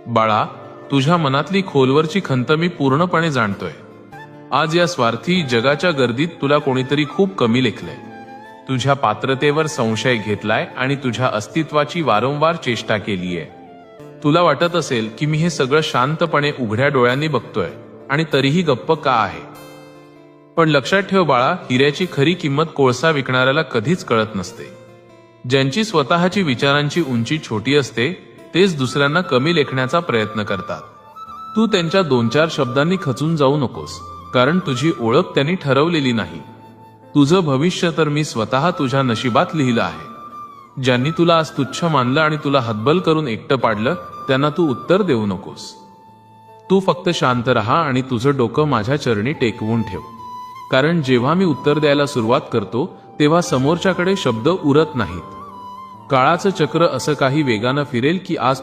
बाळा, तुझ्या मनातली खोलवरची खंत मी पूर्णपणे जाणतोय. आज या स्वार्थी जगाच्या गर्दीत तुला कोणीतरी खूप कमी लेखलंय. तुझ्या पात्रतेवर संशय घेतलाय आणि तुझ्या अस्तित्वाची वारंवार चेष्टा केलीये. तुला वाटत असेल की मी हे सगळं शांतपणे उघड्या डोळ्यांनी बघतोय आणि तरीही गप्प का आहे. पण लक्षात ठेव बाळा, हिऱ्याची खरी किंमत कोळसा विकणाऱ्याला कधीच कळत नसते. ज्यांची स्वतःची विचारांची उंची छोटी असते तेच दुसऱ्यांना कमी लेखण्याचा प्रयत्न करतात. तू त्यांच्या 2-4 शब्दांनी खचून जाऊ नकोस, कारण तुझी ओळख त्यांनी ठरवलेली नाही. तुझं भविष्य तर मी स्वतः तुझ्या नशिबात लिहिलं आहे. ज्यांनी तुला आज तुच्छ मानलं आणि तुला हतबल करून एकटं पाडलं, त्यांना तू उत्तर देऊ नकोस. तू फक्त शांत राहा आणि तुझं डोकं माझ्या चरणी टेकवून ठेव. कारण जेव्हा मी उत्तर द्यायला सुरुवात करतो तेव्हा समोरच्याकडे शब्द उरत नाहीत. काळाचं चक्र असं काही वेगानं फिरेल की आज